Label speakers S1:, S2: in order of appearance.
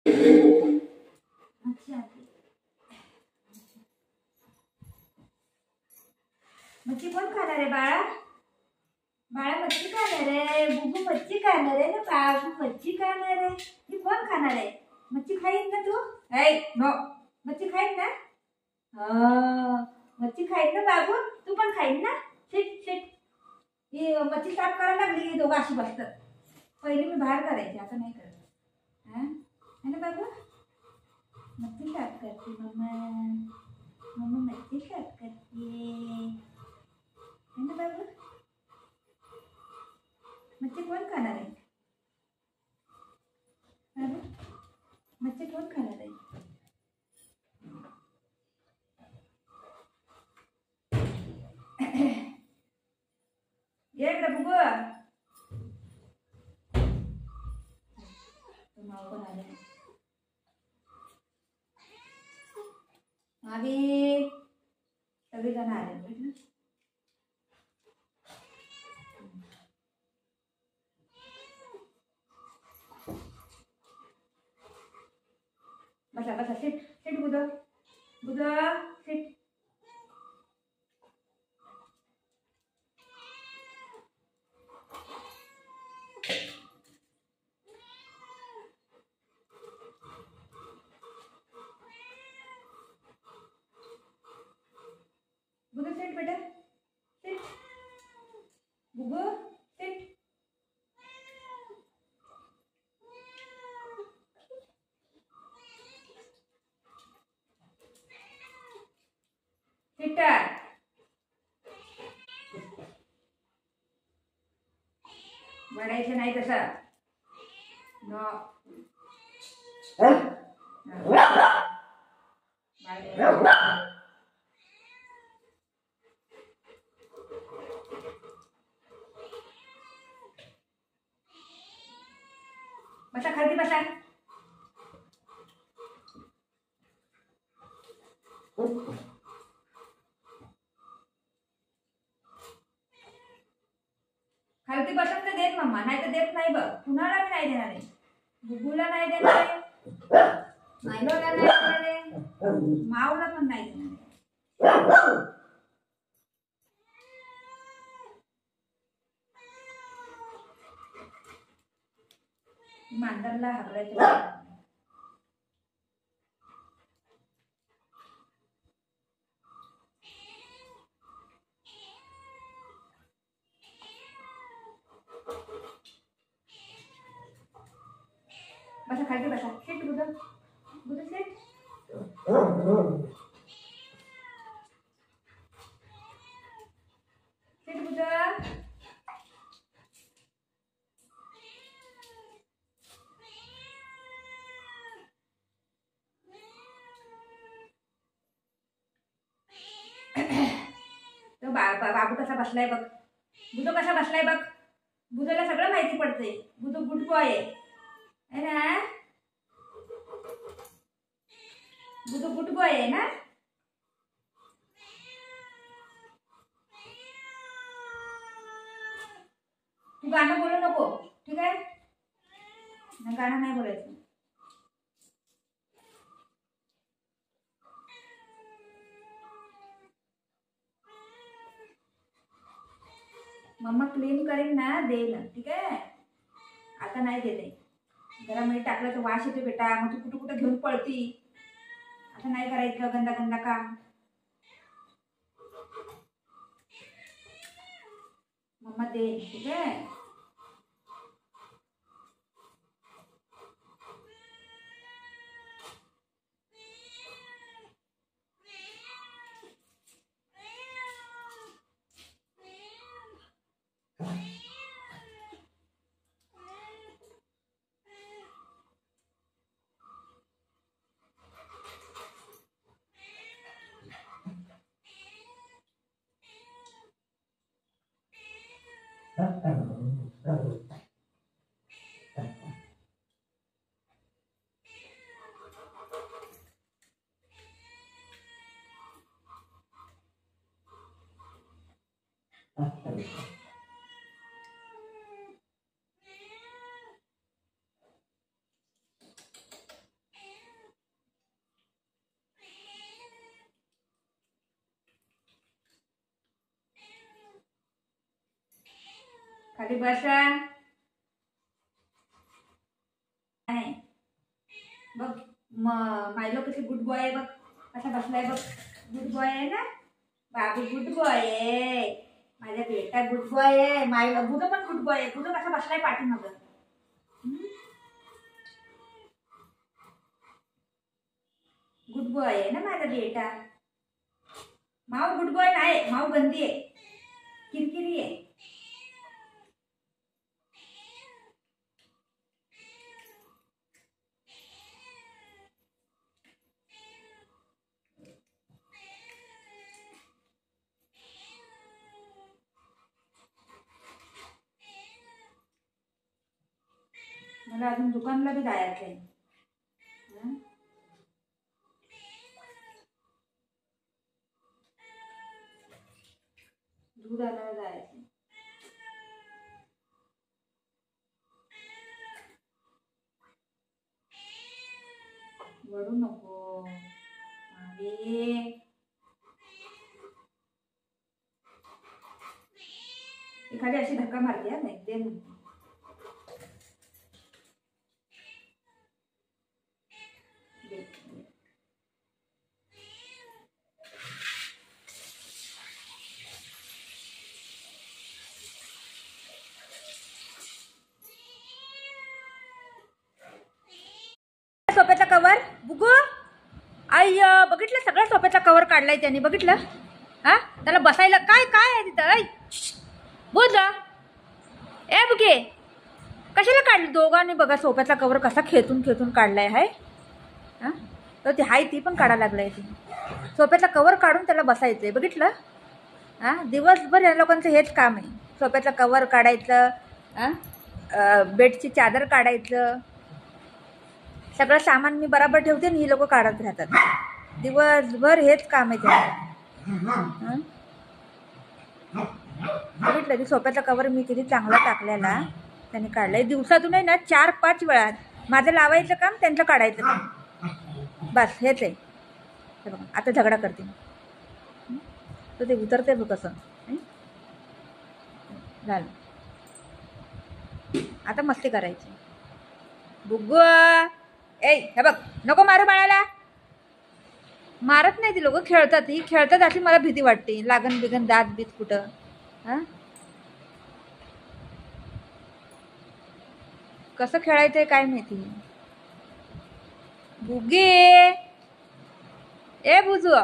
S1: अच्छा मच्छी कोण खाणार आहे बाळा? बाळा मच्छी खाणार आहे, बुबू मच्छी खाणार आहे ना, बाबू मच्छी खाणार आहे. ती कोण खाणार आहे? मच्छी खाईन ना तू? नो, मच्छी खाईन ना? मच्छी खाईन ना बाबू? तू पण खाईन ना? शिट शिट, ही मच्छी साफ करायला लागली. दोघं अशी बसतात. पहिले मी बाहेर करायची, आता नाही करत. हा है ना बाबू? मच्छी साफ करते मम्मा, मम्मा मच्छी साफ करते है ना बाबू? मच्छी कोण खाणार आहे बाबू? मच्छी कोण खाणार आहे? ये इकडे बुबू. माव पण आले. मावी सगळी जण आले. बसा बसा, सिट सिट बुध बुध सिट. बुध सिट बेटा, सिट बुबू सिट. सिटा बडायचं नाही तसं. नो बसा खाली बसा. खालती बसून तर देत मम्मा, नाही तर देत नाही. बघ कुणाला मी नाही देणार आहे. बुबूला नाही देणार आहे, मायलोला नाही देणार आहे, मावला पण नाही देणार आहे. मांडरला हरवायचं. बसा खाली बसा. सिट बुध बुध सिट. सिट बुध. तो बाबू कसा बसलाय बघ. बुधो कसा बसलाय बघ. बुधोला सगळं माहिती पडते. बुधो गुड बॉय आहे ना. बुधो गुड बॉय आहे ना. तू गाणं बोलू नको, ठीक आहे? गाणं नाही बोलायचं. मम्मा क्लीन करेन ना, देईल, ठीक आहे? आता नाही देते. जरा मीठ टाकलं तर वास येते बेटा, मग तू कुठं कुठं घेऊन पळती. आता नाही करायचं गंदा गंदा काम. मम्मा दे, ठीक आहे? खाली बसा. नाही बघ मायलो कशी गुड बॉय आहे बघ. कसा बसलाय बघ. गुड बॉय आहे ना बाबू. गुड बॉय आहे माझा बेटा. गुड बॉय आहे. मायलो गुड पण गुड बॉय आहे. गुड कसा बसलाय पाठीमागं. गुड बॉय आहे ना माझा बेटा. माऊ गुड बॉय नाही. माऊ गंदी आहे. किरकिरी आहे. मला अजून दुकानला बी जायचं आहे. दूध आणायला जायचं. वडू नको अरे. एखादी अशी धक्का मारते हा. नाही दे म्हणते. सोफ्याचा कवर बुगू. आय बघितलं सगळं सोफ्याचा कवर काढलाय त्याने. बघितलं हा. त्याला बसायला काय काय आहे तिथं. बोल जा. ए बुके कशाला काढलं दोघांनी. बघा सोफ्याचा कवर कसा खेचून खेचून काढलाय हाय. हा तर ती हाय ती पण काढायला लागलाय. ती सोफ्याचा कवर काढून त्याला बसायचंय. बघितलं हा. दिवसभर या लोकांचं हेच काम आहे. सोफ्याचा कवर काढायचं. बेडची चादर काढायचं. सगळं सामान मी बराबर ठेवते आणि ही लोक काढत राहतात. दिवसभर हेच काम आहे त्यांचं. बघितलं की सोफ्याचा कवर मी किती चांगला टाकलेला त्यांनी काढलाय. दिवसातूनही ना 4-5 वेळा माझं लावायचं काम त्यांचं काढायचं काम. बस हेच आहे. हे बघा आता झगडा करते तर ते उतरते बघ कसं. झालं आता मस्ती करायची. बुग्गू ए हे बघ नको मारू बाळाला. मारत नाही ती लोक खेळतात. ही खेळतात अशी मला भीती वाटते. लागण बिगन दात बीत कुठं. हा कसं खेळायचंय काय माहिती. बुगे ए बुजू